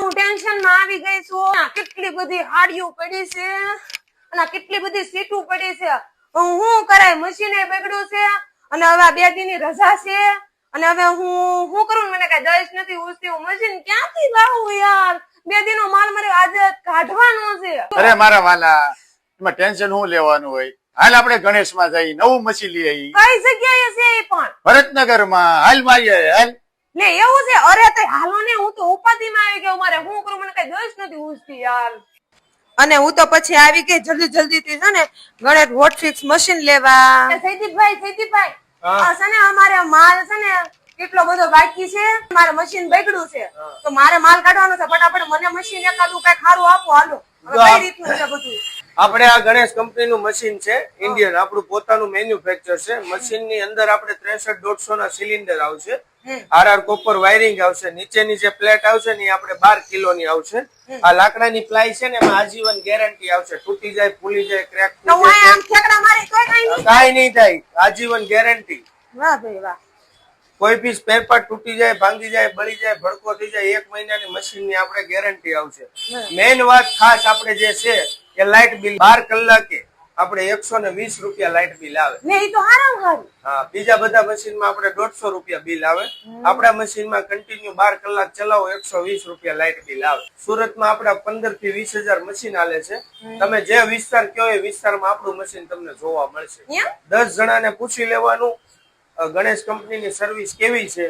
હું ટેન્શન માં આવી ગઈ છું. કેટલી બધી હાડીઓ પડી છે અને કેટલી બધી સીટો પડી છે. હું કરાય, મશીને બગડ્યું છે અને હવે 2 દિનની રજા છે અને હવે હું કરું? મને કઈ દઈશ નથી ઉસતી. હું મશીન ક્યાંથી લાવું યાર? 2 દિનનો માલ મારે આજે કાઢવાનો છે. અરે મારા વાલા, એમાં ટેન્શન શું લેવાનું હોય? હાલ આપણે ગણેશ માં જઈ નવું મશીન લઈ આવી. કઈ જગ્યાએ છે એ પણ? ભરતનગર માં. હાલ મારીએ હાલ. લે એવું છે? અરે તો હાલો ને, હું તો ઉપાધિ માં આવી ગયો. મારે હું કરું? મને કઈ દઈશ નથી ઉસતી યાર. અને હું તો પછી આવી ગઈ જલ્દી થી છે ને ગણેશ હોટ ફિક્સ મશીન લેવા. સૈદીપભાઈ છે ને અમારે માલ છે ને કેટલો બધો બાકી છે. મારે મશીન બગડ્યું છે તો મારે માલ કાઢવાનો છે. ફટાફટ મને મશીન એકાદું કઈ ખારું આપો. હાલો, કઈ રીતનું છે બધું? આપણે આ ગણેશ કંપનીનું મશીન છે, ઇન્ડિયન, આપણું પોતાનું મેન્યુફેક્ચર છે. મશીન ની અંદર આપણે 63-150 ના સિલિન્ડર આવશે. આરઆર કોપર વાયરિંગ આવશે. નીચેની જે પ્લેટ આવશે ને આપણે 12 કિલોની આવશે. આ લાકડાની પ્લાય છે ને એમાં આજીવન ગેરંટી આવશે. તૂટી જાય, ફૂલી જાય, ક્રેક કાઈ નહીં થાય. આજીવન ગેરંટી. વાહ ભાઈ વાહ. કોઈ બી સ્પેર પાર્ટ તૂટી જાય, ભાંગી જાય, બળી જાય, ભડકો થઈ જાય, 1 મહિનાની મશીન ની આપણે ગેરંટી આવશે. મેઇન વાત ખાસ આપણે જે છે કે લાઇટ બિલ 12 કલાકે આપણે 120 રૂપિયા લાઇટ બિલ આવે. હા, બીજા બધા મશીનમાં આપણે 150 રૂપિયા બિલ આવે. આપણા મશીનમાં કન્ટિન્યુ 12 કલાક ચલાવો 120 રૂપિયા લાઇટ બિલ આવે. સુરતમાં આપડા 15 થી 20,000 મશીન હાલે છે. તમે જે વિસ્તાર કયો એ વિસ્તારમાં આપણું મશીન તમને જોવા મળશે. 10 જણાને પૂછી લેવાનું ગણેશ કંપનીની સર્વિસ કેવી છે.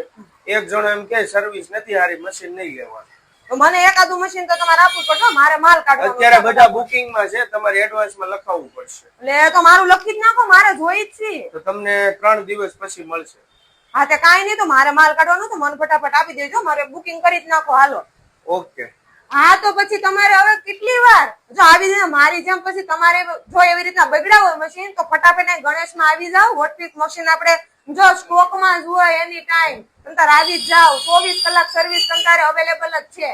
એક જણો એમ કે સર્વિસ નથી સારી, મશીન નહીં લેવાનું. મને એકાદું મશીન તો તમારે આપવું પડશે. મારે માલ કાઢવાનો. અત્યારે બધા બુકિંગ માં છે, તમારે એડવાન્સ માં લખાવવું પડશે. એટલે તો મારું લખી જ નાખો, મારે જોઈ જ છે. તો તમને 3 દિવસ પછી મળશે. હા તે કાઈ નહીં, તો મારે માલ કાઢવાનો તો મને ફટાફટ આપી દેજો. મારે બુકિંગ કરી જ નાખો. હાલો. ઓકે. હા તો પછી તમારે હવે કેટલી વાર જો આવી જાય મારી જેમ પછી તમારે જો એવી રીતના બગડ્યા હોય મશીન તો ફટાફટ ગણેશ માં આવી જાવ. હોટપીક મશીન આપણે જો સ્ટોક માં જ હોય એની ટાઈમ, તમે આવી જ જાવ. 24 કલાક સર્વિસ તમારે અવેલેબલ જ છે.